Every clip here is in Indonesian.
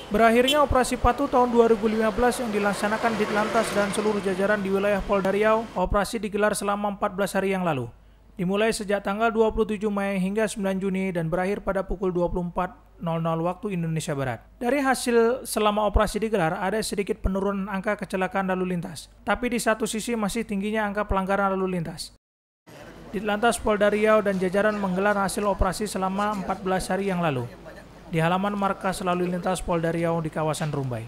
Berakhirnya operasi Patuh tahun 2015 yang dilaksanakan Ditlantas dan seluruh jajaran di wilayah Polda Riau, operasi digelar selama 14 hari yang lalu. Dimulai sejak tanggal 27 Mei hingga 9 Juni dan berakhir pada pukul 24.00 waktu Indonesia Barat. Dari hasil selama operasi digelar, ada sedikit penurunan angka kecelakaan lalu lintas. Tapi di satu sisi masih tingginya angka pelanggaran lalu lintas. Ditlantas Polda Riau dan jajaran menggelar hasil operasi selama 14 hari yang lalu di halaman markas lalu lintas Polda Riau di kawasan Rumbai.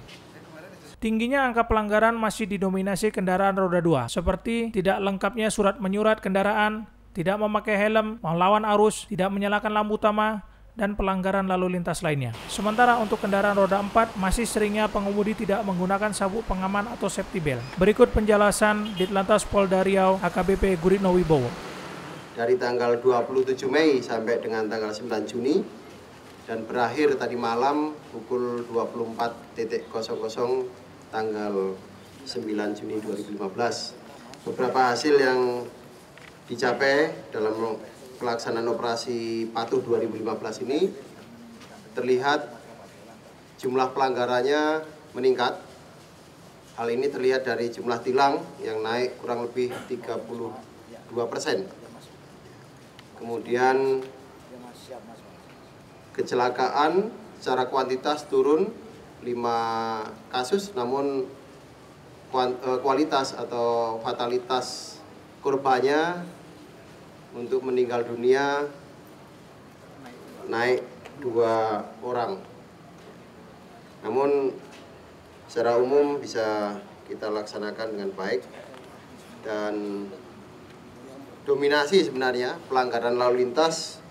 Tingginya angka pelanggaran masih didominasi kendaraan roda 2, seperti tidak lengkapnya surat menyurat kendaraan, tidak memakai helm, melawan arus, tidak menyalakan lampu utama, dan pelanggaran lalu lintas lainnya. Sementara untuk kendaraan roda 4, masih seringnya pengemudi tidak menggunakan sabuk pengaman atau safety belt. Berikut penjelasan Ditlantas Polda Riau AKBP Guritno Wibowo. Dari tanggal 27 Mei sampai dengan tanggal 9 Juni, dan berakhir tadi malam pukul 24.00 tanggal 9 Juni 2015. Beberapa hasil yang dicapai dalam pelaksanaan operasi Patuh 2015 ini terlihat jumlah pelanggarannya meningkat. Hal ini terlihat dari jumlah tilang yang naik kurang lebih 32%. Kemudian kecelakaan secara kuantitas turun 5 kasus, namun kualitas atau fatalitas korbannya untuk meninggal dunia naik 2 orang. Namun secara umum bisa kita laksanakan dengan baik, dan dominasi sebenarnya pelanggaran lalu lintas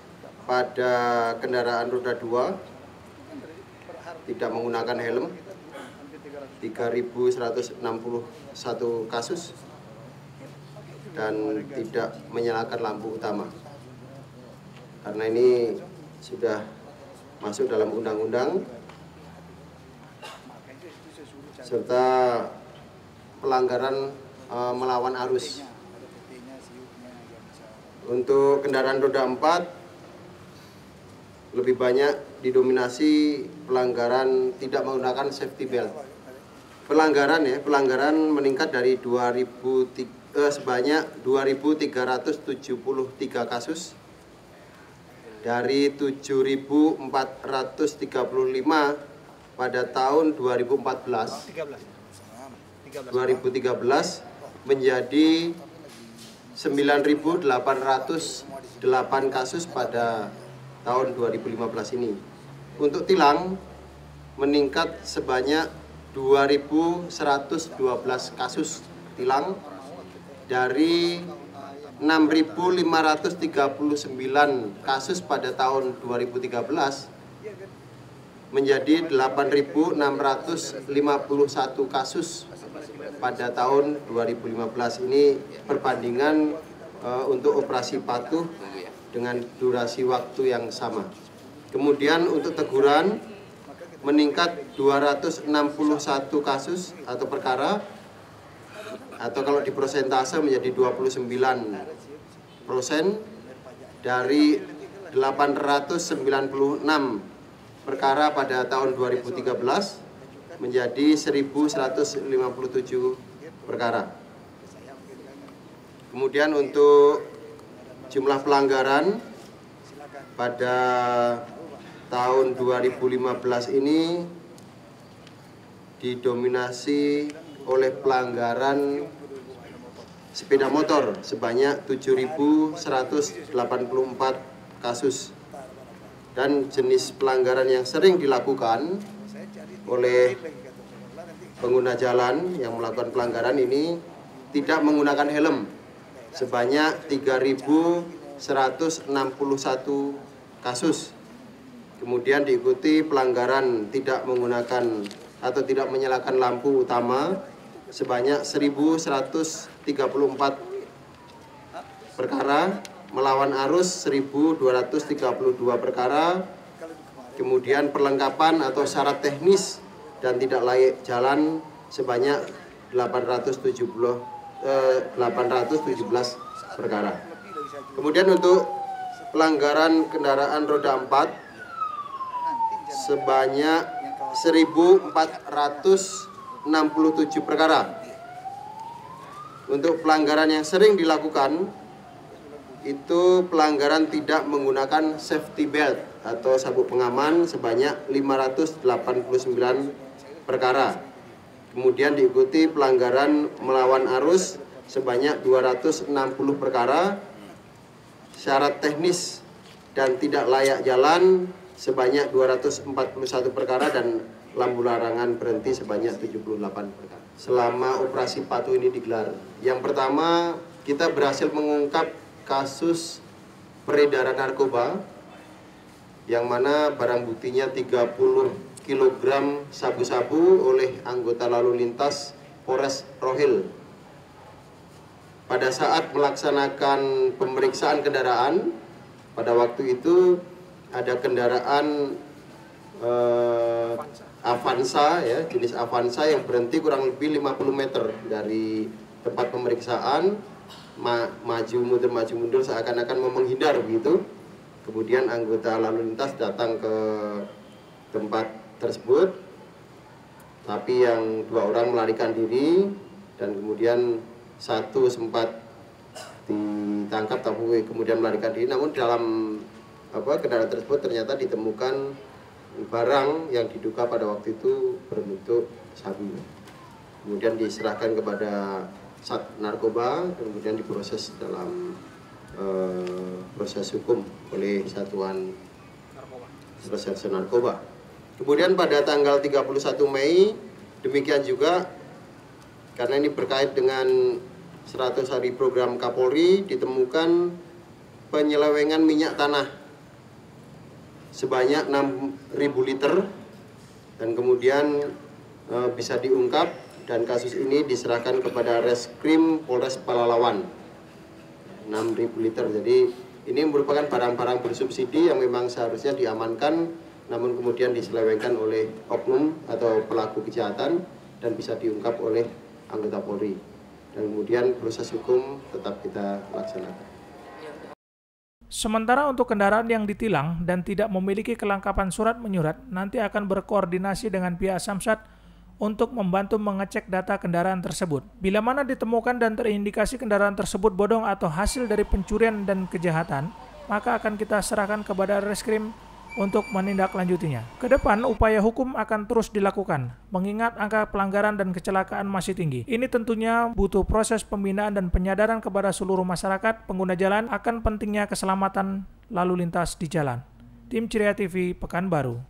pada kendaraan roda 2 tidak menggunakan helm 3.161 kasus dan tidak menyalakan lampu utama. Karena ini sudah masuk dalam undang-undang, serta pelanggaran melawan arus. Untuk kendaraan roda 4 lebih banyak didominasi pelanggaran tidak menggunakan safety belt. Pelanggaran meningkat dari sebanyak 2.373 kasus dari 7.435 pada tahun 2013 menjadi 9.808 kasus pada tahun 2015 ini. Untuk tilang meningkat sebanyak 2.112 kasus tilang dari 6.539 kasus pada tahun 2013 menjadi 8.651 kasus pada tahun 2015. Ini perbandingan untuk operasi Patuh dengan durasi waktu yang sama. Kemudian untuk teguran meningkat 261 kasus atau perkara, atau kalau di persentase menjadi 29% dari 896 perkara pada tahun 2013 menjadi 1.157 perkara. Kemudian untuk jumlah pelanggaran pada tahun 2015 ini didominasi oleh pelanggaran sepeda motor sebanyak 7.184 kasus, dan jenis pelanggaran yang sering dilakukan oleh pengguna jalan yang melakukan pelanggaran ini tidak menggunakan helm sebanyak 3.161 kasus. Kemudian diikuti pelanggaran tidak menggunakan atau tidak menyalakan lampu utama sebanyak 1.134 perkara, melawan arus 1.232 perkara, kemudian perlengkapan atau syarat teknis dan tidak layak jalan sebanyak 817 perkara. Kemudian untuk pelanggaran kendaraan roda 4 sebanyak 1.467 perkara. Untuk pelanggaran yang sering dilakukan itu pelanggaran tidak menggunakan safety belt atau sabuk pengaman sebanyak 589 perkara. Kemudian diikuti pelanggaran melawan arus sebanyak 260 perkara, syarat teknis dan tidak layak jalan sebanyak 241 perkara, dan lampu larangan berhenti sebanyak 78 perkara. Selama operasi patuh ini digelar, yang pertama kita berhasil mengungkap kasus peredaran narkoba yang mana barang buktinya 30 kg sabu-sabu oleh anggota lalu lintas Polres Rohil. Pada saat melaksanakan pemeriksaan kendaraan, pada waktu itu ada kendaraan Avanza, ya, jenis Avanza yang berhenti kurang lebih 50 meter dari tempat pemeriksaan, maju mundur seakan-akan mau menghindar begitu. Kemudian anggota lalu lintas datang ke tempat tersebut, tapi yang 2 orang melarikan diri dan kemudian 1 sempat ditangkap tapi kemudian melarikan diri. Namun dalam kendaraan tersebut ternyata ditemukan barang yang diduga pada waktu itu berbentuk sabu. Kemudian diserahkan kepada Sat Narkoba, kemudian diproses dalam proses hukum oleh Satuan Reserse Narkoba. Kemudian pada tanggal 31 Mei, demikian juga karena ini berkait dengan 100 hari program Kapolri, ditemukan penyelewengan minyak tanah sebanyak 6.000 liter dan kemudian bisa diungkap, dan kasus ini diserahkan kepada Reskrim Polres Pelalawan. 6.000 liter. Jadi ini merupakan barang-barang bersubsidi yang memang seharusnya diamankan, namun kemudian diselewengkan oleh oknum atau pelaku kejahatan dan bisa diungkap oleh anggota Polri. Dan kemudian proses hukum tetap kita laksanakan. Sementara untuk kendaraan yang ditilang dan tidak memiliki kelengkapan surat menyurat, nanti akan berkoordinasi dengan pihak Samsat untuk membantu mengecek data kendaraan tersebut. Bila mana ditemukan dan terindikasi kendaraan tersebut bodong atau hasil dari pencurian dan kejahatan, maka akan kita serahkan kepada Reskrim untuk menindaklanjutinya. Kedepan, upaya hukum akan terus dilakukan, mengingat angka pelanggaran dan kecelakaan masih tinggi. Ini tentunya butuh proses pembinaan dan penyadaran kepada seluruh masyarakat pengguna jalan akan pentingnya keselamatan lalu lintas di jalan. Tim Ceria TV, Pekanbaru.